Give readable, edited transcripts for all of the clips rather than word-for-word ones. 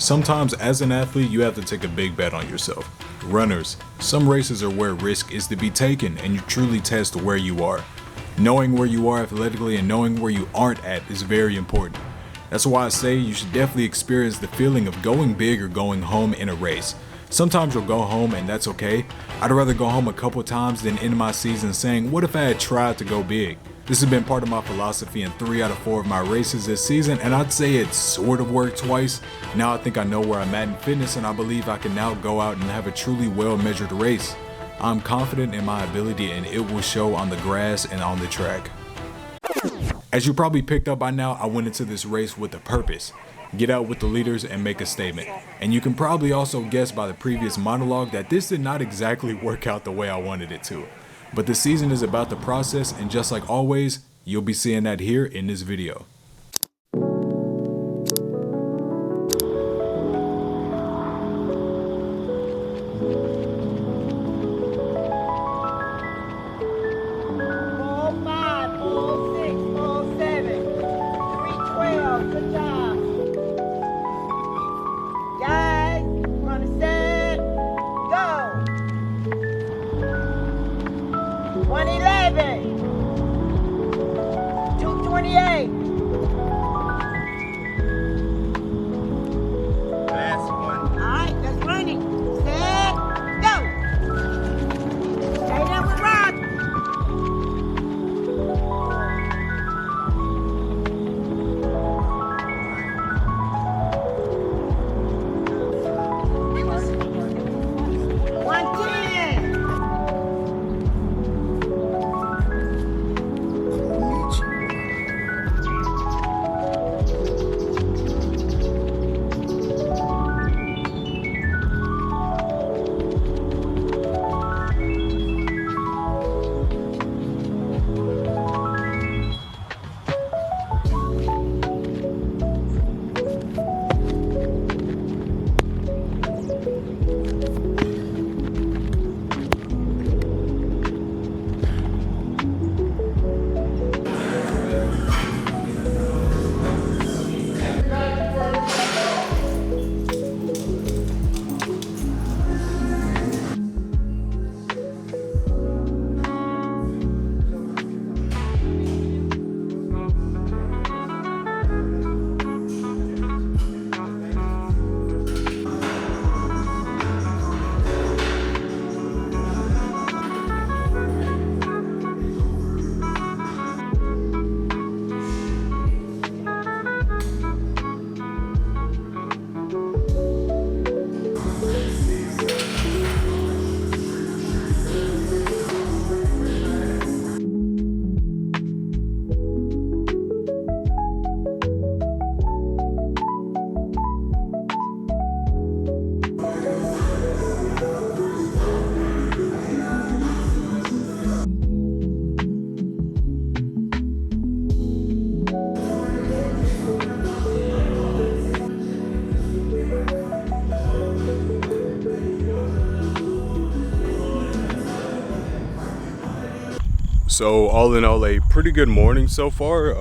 Sometimes as an athlete, you have to take a big bet on yourself. Runners, some races are where risk is to be taken and you truly test where you are. Knowing where you are athletically and knowing where you aren't at is very important. That's why I say you should definitely experience the feeling of going big or going home in a race. Sometimes you'll go home and that's okay. I'd rather go home a couple times than end my season saying, what if I had tried to go big? This has been part of my philosophy in 3 out of 4 of my races this season, and I'd say it sort of worked twice. Now I think I know where I'm at in fitness, and I believe I can now go out and have a truly well-measured race. I'm confident in my ability and it will show on the grass and on the track. As you probably picked up by now, I went into this race with a purpose. Get out with the leaders and make a statement. And you can probably also guess by the previous monologue that this did not exactly work out the way I wanted it to. But the season is about the process, and just like always, you'll be seeing that here in this video. So all in all, a pretty good morning so far.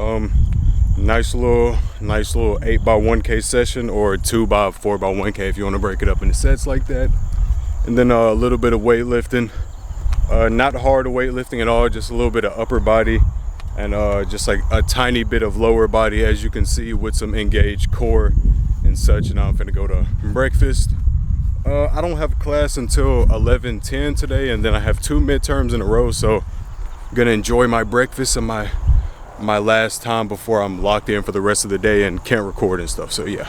Nice little 8x1K session, or 2x4x1K if you want to break it up into sets like that. And then a little bit of weightlifting, not hard weightlifting at all, just a little bit of upper body and just like a tiny bit of lower body, as you can see, with some engaged core and such. And now I'm finna go to breakfast. I don't have class until 11:10 today, and then I have 2 midterms in a row, so I'm gonna enjoy my breakfast and my last time before I'm locked in for the rest of the day and can't record and stuff. So yeah.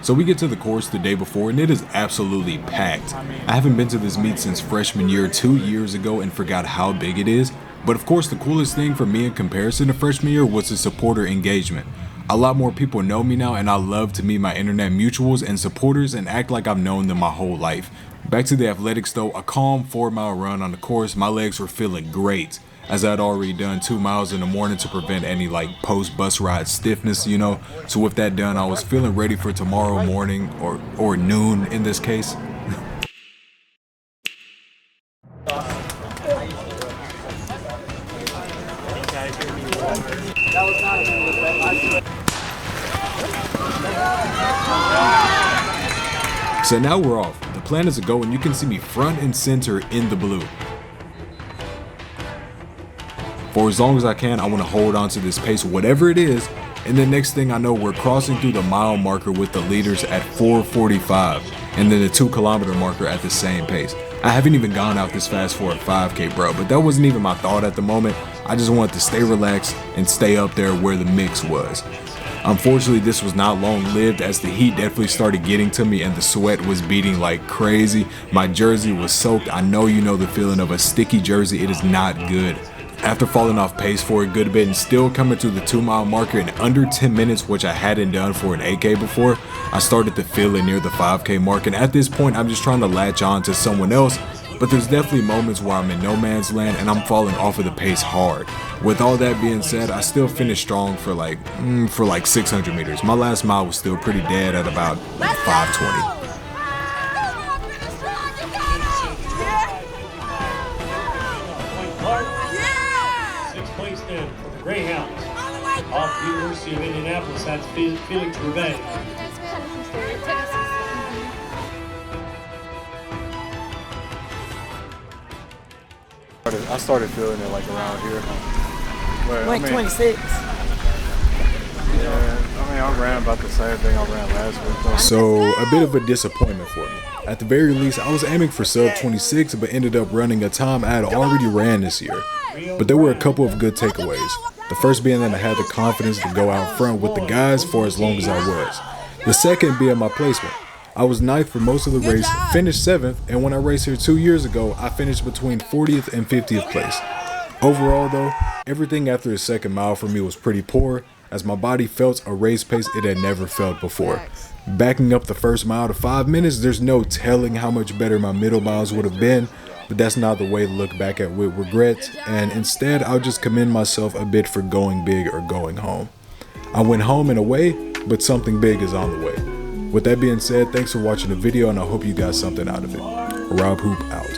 So we get to the course the day before and it is absolutely packed. I haven't been to this meet since freshman year 2 years ago and forgot how big it is. But of course the coolest thing for me in comparison to freshman year was the supporter engagement. A lot more people know me now, and I love to meet my internet mutuals and supporters and act like I've known them my whole life. Back to the athletics though, a calm 4-mile run on the course. My legs were feeling great, as I'd already done 2 miles in the morning to prevent any like post bus ride stiffness, you know. So with that done, I was feeling ready for tomorrow morning or noon in this case. So now we're off. The plan is to go and you can see me front and center in the blue. For as long as I can, I want to hold on to this pace, whatever it is. And the next thing I know, we're crossing through the mile marker with the leaders at 4:45, and then the 2 kilometer marker at the same pace. I haven't even gone out this fast for a 5K, bro, but that wasn't even my thought at the moment. I just wanted to stay relaxed and stay up there where the mix was. Unfortunately, this was not long-lived as the heat definitely started getting to me and the sweat was beating like crazy. My jersey was soaked. I know you know the feeling of a sticky jersey. It is not good. After falling off pace for a good bit and still coming to the 2-mile marker in under 10 minutes, which I hadn't done for an 8K before, I started to feel it near the 5K mark. And at this point, I'm just trying to latch on to someone else. But there's definitely moments where I'm in no man's land and I'm falling off of the pace hard. With all that being said, I still finished strong for like 600 meters. My last mile was still pretty dead at about 5:20. Sixth place then for the Greyhounds. Off the University of Indianapolis, that's Felix Rivet. I started feeling it like around here. But, Like 26. Yeah, I ran about the same thing I ran last week though. So a bit of a disappointment for me. At the very least, I was aiming for sub 26, but ended up running a time I had already ran this year. But there were a couple of good takeaways. The first being that I had the confidence to go out front with the guys for as long as I was. The second being my placement. I was 9th for most of the race, finished 7th, and when I raced here 2 years ago, I finished between 40th and 50th place. Overall though, everything after the second mile for me was pretty poor, as my body felt a race pace it had never felt before. Backing up the first mile to 5 minutes, there's no telling how much better my middle miles would have been, but that's not the way to look back at with regret, and instead I'll just commend myself a bit for going big or going home. I went home in a way, but something big is on the way. With that being said, thanks for watching the video and I hope you got something out of it. Rob Hoop out.